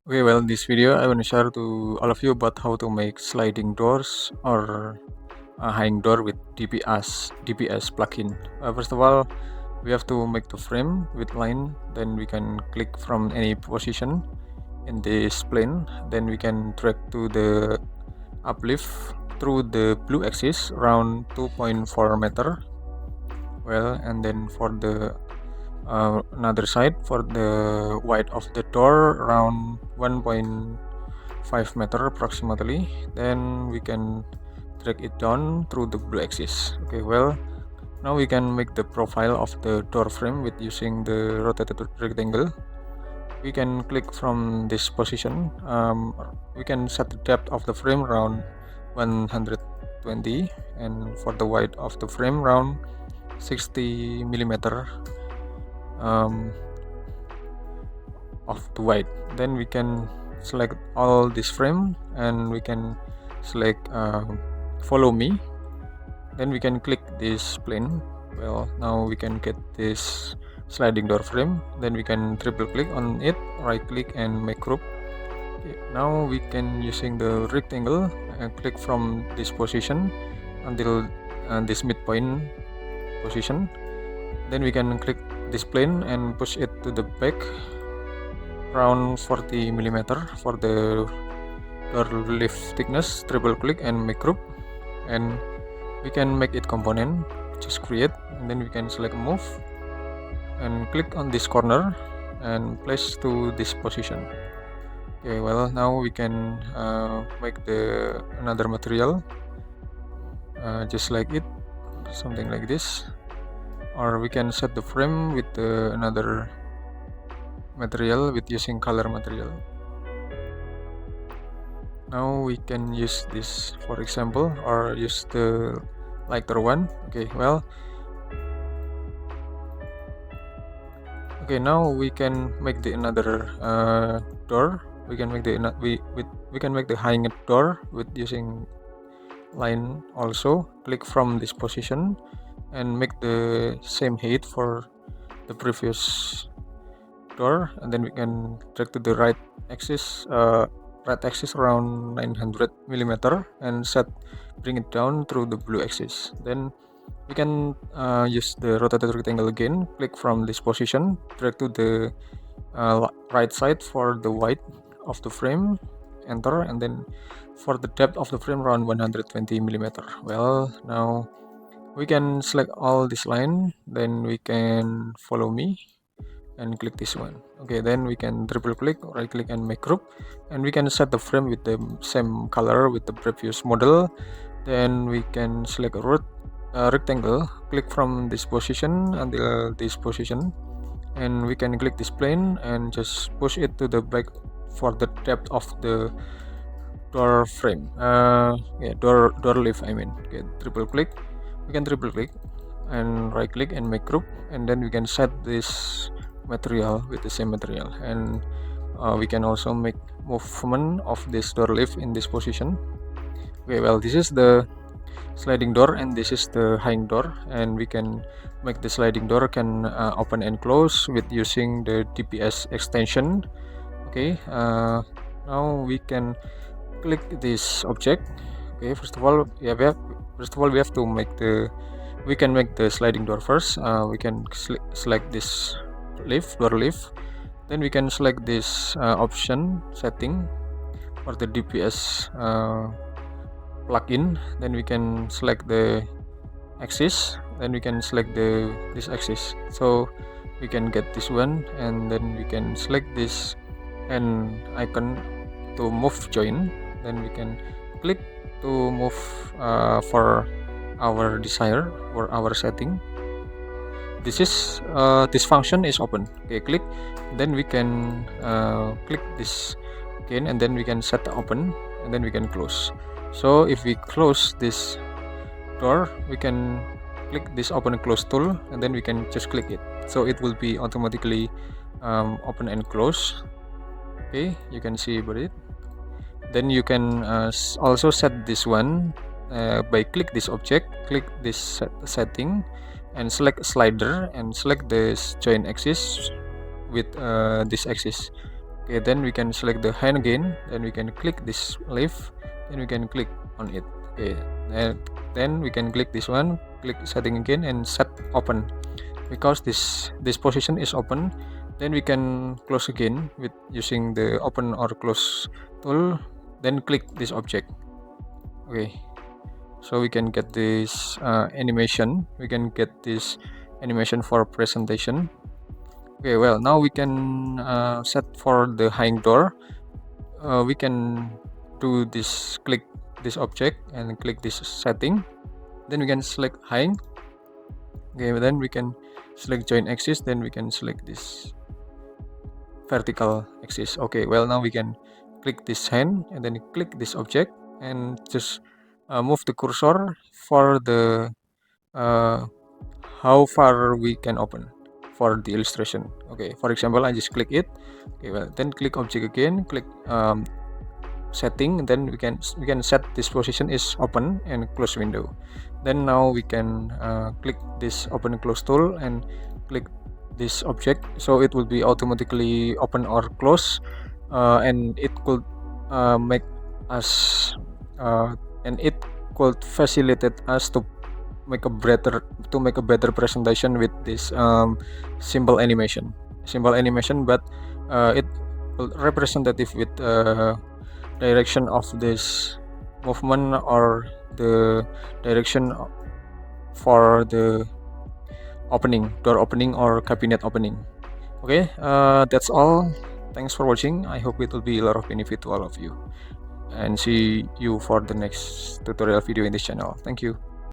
Okay, well, in this video I want to share to all of you about how to make sliding doors or a hanging door with DBS plugin. First of all, we have to make the frame with line. Then we can click from any position in this plane. Then we can drag to the uplift through the blue axis around 2.4 meter. Well, and then for the another side, for the width of the door around 1.5 meter approximately. Then we can drag it down through the blue axis. Okay, well, now we can make the profile of the door frame with using the rotated rectangle. We can click from this position. We can set the depth of the frame around 120, and for the width of the frame around 60 millimeter of the width. Then we can select all this frame and we can select follow me. Then we can click this plane. Well, now we can get this sliding door frame. Then we can triple click on it, right click and make group. Okay, now we can using the rectangle and click from this position until this midpoint position. Then we can click this plane and push it to the back around 40 millimeter for the door lift thickness. Triple click and make group, and we can make it component. Just create, and then we can select move and click on this corner and place to this position. Okay, well, now we can make the another material just like it, something like this, or we can set the frame with another material with using color material. Now we can use this for example, or use the lighter one. Okay, well, okay, now we can make the another door. We can make the we can make the hanged door with using line also. Click from this position and make the same height for the previous door, and then we can drag to the right axis around 900 millimeter and bring it down through the blue axis. Then we can use the rotated rectangle again. Click from this position, drag to the right side for the width of the frame, enter, and then for the depth of the frame around 120 millimeter. Well, now we can select all this line, then we can follow me and click this one. Okay, then we can triple click, right click and make group, and we can set the frame with the same color with the previous model. Then we can select a rectangle, click from this position until this position, and we can click this plane and just push it to the back for the depth of the door frame, door lift, I mean. Okay, triple click, we can triple click and right click and make group, and then we can set this material with the same material, and we can also make movement of this door lift in this position. Okay, well, this is the sliding door and this is the hanging door, and we can make the sliding door can open and close with using the DBS extension. Okay, now we can click this object. Okay, first of all, we have to make we can make the sliding door first. We can select this door lift, then we can select this option setting for the DBS plugin. Then we can select the axis, then we can select this axis, so we can get this one, and then we can select this and icon to move join. Then we can click to move for our desire, for our setting. This function is open. Okay, click, then we can click this again, and then we can set the open, and then we can close. So if we close this door, we can click this open and close tool, and then we can just click it, so it will be automatically open and close. Okay, you can see about it. Then you can also set this one by click this object, click this setting, and select slider and select this join axis with this axis. Okay, then we can select the hand again, then we can click this leaf, then we can click on it. Okay, and then we can click this one, click setting again and set open. Because this position is open, then we can close again with using the open or close tool, then click this object. Okay, so we can get this animation, we can get this animation for presentation. Okay, well, now we can set for the hanging door. We can do this, click this object and click this setting, then we can select hang. Okay, then we can select join axis, then we can select this vertical axis. Okay, well, now we can click this hand and then click this object and just move the cursor for the how far we can open for the illustration. Okay, for example, I just click it. Okay, well, then click object again, click setting, then we can set this position is open and close window. Then now we can click this open and close tool and click this object, so it will be automatically open or close, and it could make us and it could facilitate us to make a better presentation with this simple animation, but it will representative with direction of this movement or the direction for the door opening or cabinet opening. Okay, that's all. Thanks for watching. I hope it will be a lot of benefit to all of you, and see you for the next tutorial video in this channel. Thank you.